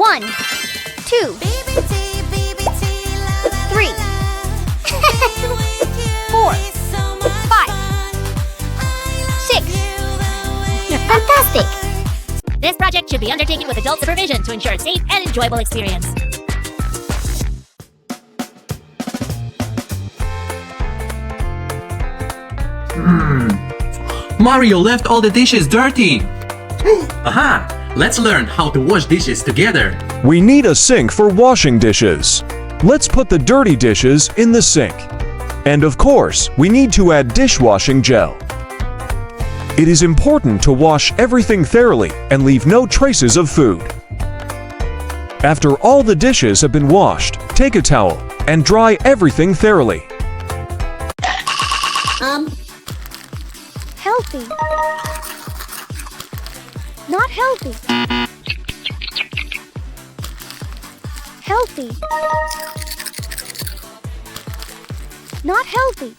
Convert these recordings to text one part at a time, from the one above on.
1, 2, 3, 4, 5, 6. Fantastic! This project should be undertaken with adult supervision to ensure a safe and enjoyable experience. Mario left all the dishes dirty. Aha! Let's learn how to wash dishes together. We need a sink for washing dishes. Let's put the dirty dishes in the sink. And of course, we need to add dishwashing gel. It is important to wash everything thoroughly and leave no traces of food. After all the dishes have been washed, take a towel and dry everything thoroughly. Healthy. Not healthy. Healthy. Not healthy.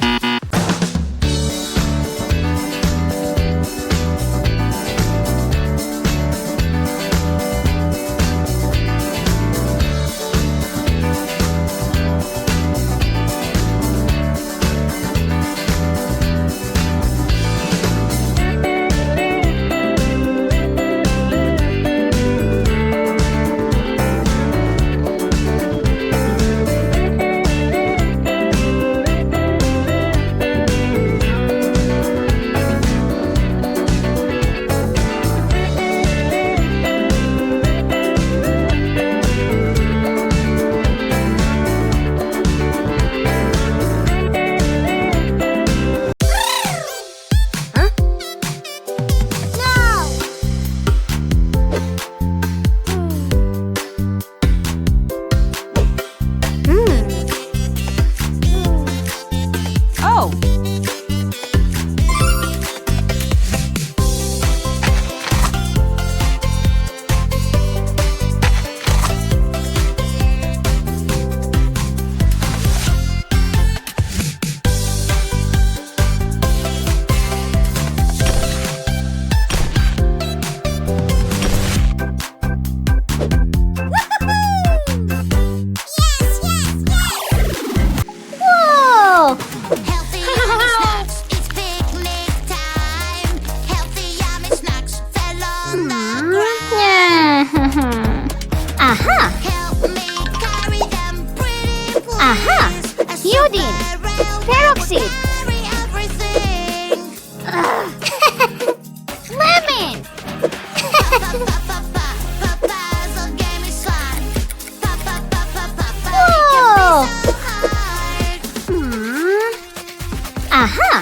Iodine. Peroxide. Lemon. Whoa. Aha.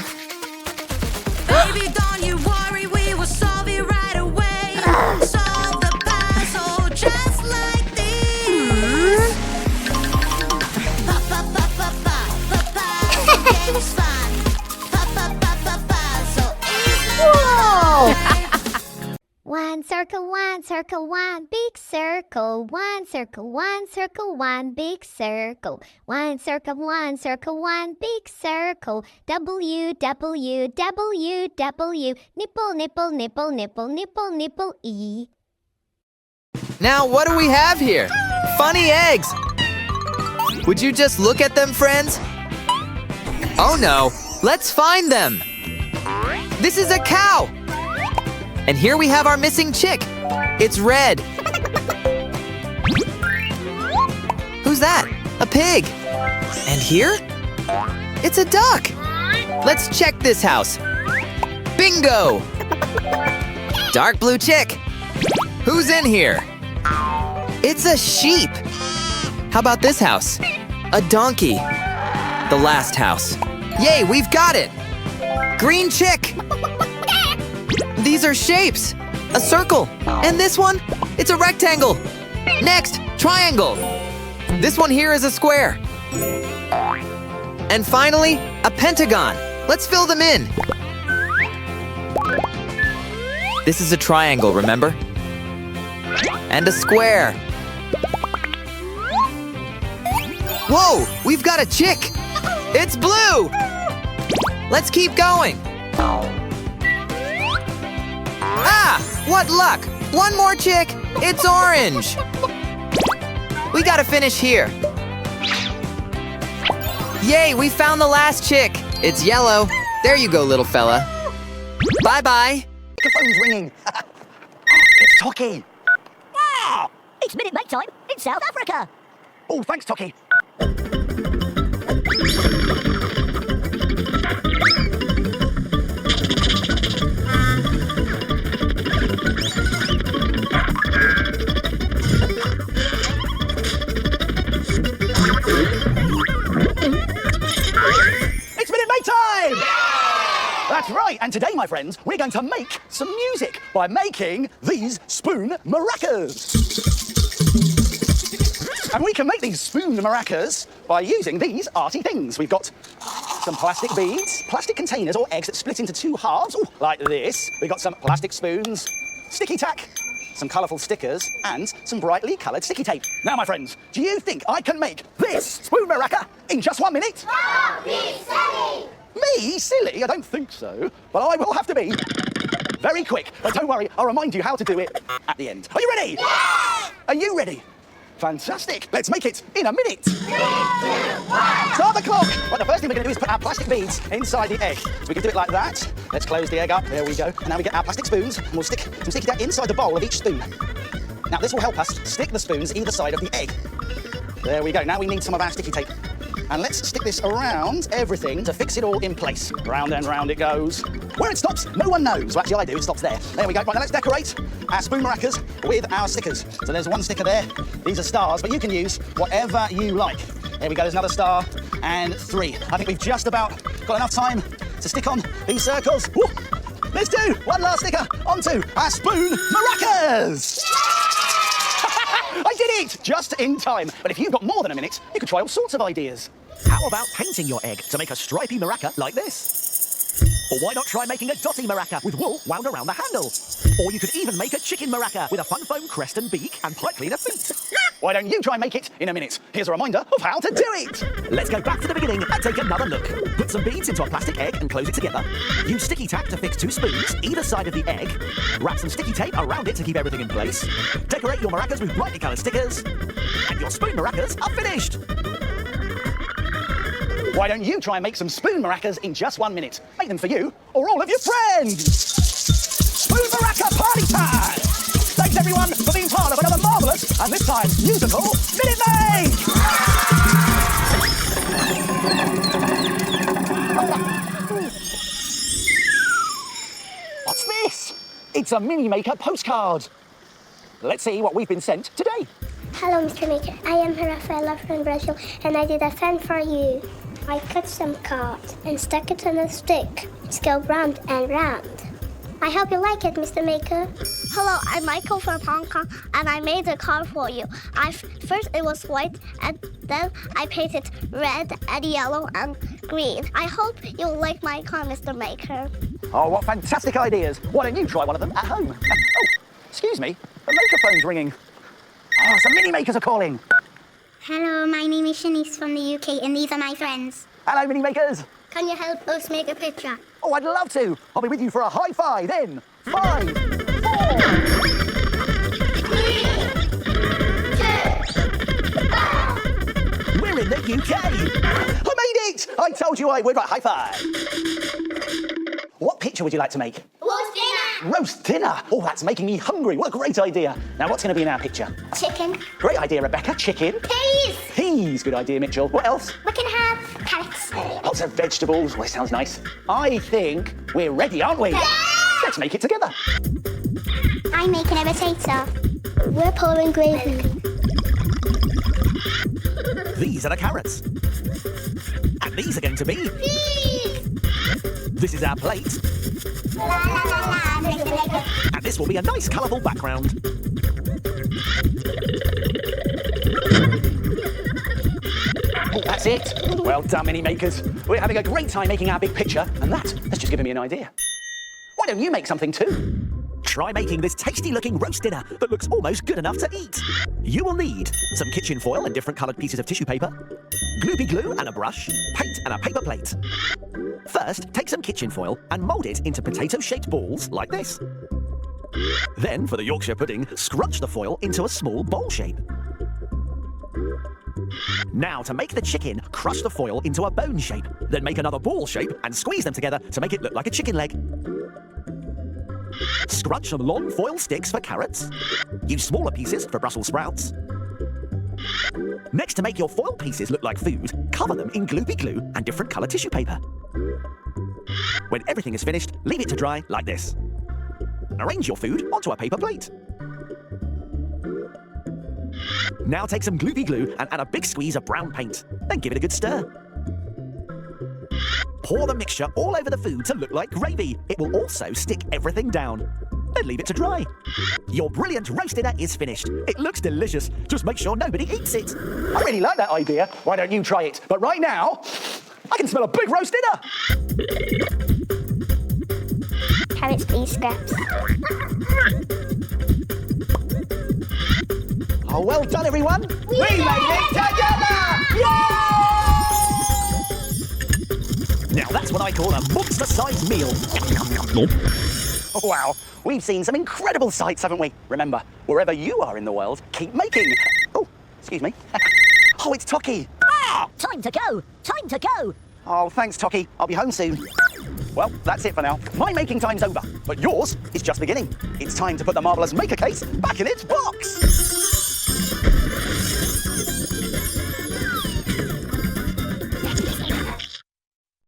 Baby, don't you worry, we will solve it right away. Solve the puzzle just like this. Puzzle game is fun. Puzzle is Whoa. One circle, one big circle. One circle, one big circle. One circle, one big circle. W, W, W, W. Nipple, nipple, nipple, nipple, nipple, nipple, E. Now what do we have here? Funny eggs! Would you just look at them, friends? Oh no, let's find them! This is a cow! And here we have our missing chick. It's red. Who's that? A pig. And here? It's a duck. Let's check this house. Bingo! Dark blue chick. Who's in here? It's a sheep. How about this house? A donkey. The last house. Yay, we've got it! Green chick! These are shapes. A circle. And this one? It's a rectangle. Next, triangle. This one here is a square. And finally, a pentagon. Let's fill them in. This is a triangle, remember? And a square. Whoa, we've got a chick. It's blue. Let's keep going. Ah, what luck. One more chick. It's orange. We gotta finish here. Yay, we found the last chick. It's yellow. There you go, little fella. Bye-bye. Your phone's ringing. It's Toki. It's Minute Maid time in South Africa. Oh, thanks, Toki. It's Minute Maid time! That's right, and today, my friends, we're going to make some music by making these spoon maracas. And we can make these spoon maracas by using these arty things. We've got some plastic beads, plastic containers or eggs that split into two halves, ooh, like this. We've got some plastic spoons, sticky tack, some colourful stickers, and some brightly coloured sticky tape. Now, my friends, do you think I can make this spoon maraca in just 1 minute? Don't be silly! Me? Silly? I don't think so. But I will have to be very quick. But don't worry, I'll remind you how to do it at the end. Are you ready? Yes! Are you ready? Fantastic. Let's make it in a minute. 3, 2, 1. Start the clock. Well, the first thing we're going to do is put our plastic beads inside the egg. So we can do it like that. Let's close the egg up. There we go. And now we get our plastic spoons, and we'll stick some sticky tape inside the bowl of each spoon. Now, this will help us stick the spoons either side of the egg. There we go. Now we need some of our sticky tape. And let's stick this around everything to fix it all in place. Round and round it goes. Where it stops, no one knows. Well, actually, I do. It stops there. There we go. Right, now let's decorate our spoon maracas with our stickers. So there's one sticker there. These are stars, but you can use whatever you like. There we go. There's another star and 3. I think we've just about got enough time to stick on these circles. Woo! Let's do one last sticker onto our spoon maracas. I did it! Just in time. But if you've got more than a minute, you could try all sorts of ideas. How about painting your egg to make a stripy maraca like this? Or why not try making a dotty maraca with wool wound around the handle? Or you could even make a chicken maraca with a fun foam crest and beak and pipe cleaner feet. Why don't you try and make it in a minute? Here's a reminder of how to do it. Let's go back to the beginning and take another look. Put some beads into a plastic egg and close it together. Use sticky tack to fix 2 spoons, either side of the egg. Wrap some sticky tape around it to keep everything in place. Decorate your maracas with brightly coloured stickers. And your spoon maracas are finished. Why don't you try and make some spoon maracas in just 1 minute? Make them for you or all of your friends. Spoon maraca party time! Thanks everyone for being part of another marvellous and this time musical Minute Maid! What's this? It's a Mini Maker postcard. Let's see what we've been sent today. Hello, Mr. Maker. I am Rafaela from Brazil, and I did a fan for you. I cut some cards and stuck it on a stick. It's go round and round. I hope you like it, Mr. Maker. Hello, I'm Michael from Hong Kong, and I made a card for you. First it was white, and then I painted red and yellow and green. I hope you like my card, Mr. Maker. Oh, what fantastic ideas. Why don't you try one of them at home? Oh, excuse me. The maker phone's ringing. Oh, some Mini Makers are calling. Hello, my name is Shanice from the UK, and these are my friends. Hello, Mini Makers. Can you help us make a picture? Oh, I'd love to. I'll be with you for a high five in 5, 4. 3, 2, 1. We're in the UK. I made it. I told you I would. Right, high five. What picture would you like to make? Roast dinner. Roast dinner. Oh, that's making me hungry. What a great idea. Now, what's going to be in our picture? Chicken. Great idea, Rebecca. Chicken. Peas. Peas. Good idea, Mitchell. What else? We can have carrots. Lots of vegetables. Well, sounds nice. I think we're ready, aren't we? Yeah! Let's make it together. I'm making a potato. We're pouring gravy. These are the carrots. And these are going to be... Peas. This is our plate. La la la la, Mr. Maker. And this will be a nice, colourful background. Oh, that's it. Well done, Mini Makers. We're having a great time making our big picture, and that has just given me an idea. Why don't you make something too? Try making this tasty-looking roast dinner that looks almost good enough to eat. You will need some kitchen foil and different coloured pieces of tissue paper, gloopy glue and a brush, paint and a paper plate. First, take some kitchen foil and mould it into potato-shaped balls like this. Then, for the Yorkshire pudding, scrunch the foil into a small bowl shape. Now to make the chicken, crush the foil into a bone shape. Then make another ball shape and squeeze them together to make it look like a chicken leg. Scrunch some long foil sticks for carrots. Use smaller pieces for Brussels sprouts. Next, to make your foil pieces look like food, cover them in gloopy glue and different colour tissue paper. When everything is finished, leave it to dry like this. Arrange your food onto a paper plate. Now take some gloopy glue and add a big squeeze of brown paint. Then give it a good stir. Pour the mixture all over the food to look like gravy. It will also stick everything down. Then leave it to dry. Your brilliant roast dinner is finished. It looks delicious. Just make sure nobody eats it. I really like that idea. Why don't you try it? But right now, I can smell a big roast dinner. Carrots, please, scraps. Oh, well done, everyone. We made it together! Yay! Now that's what I call a monster-sized meal. Oh, wow, we've seen some incredible sights, haven't we? Remember, wherever you are in the world, keep making. Oh, excuse me. Oh, it's Toki. Time to go! Time to go! Oh, thanks, Toki. I'll be home soon. Well, that's it for now. My making time's over, but yours is just beginning. It's time to put the Marvellous Maker case back in its box.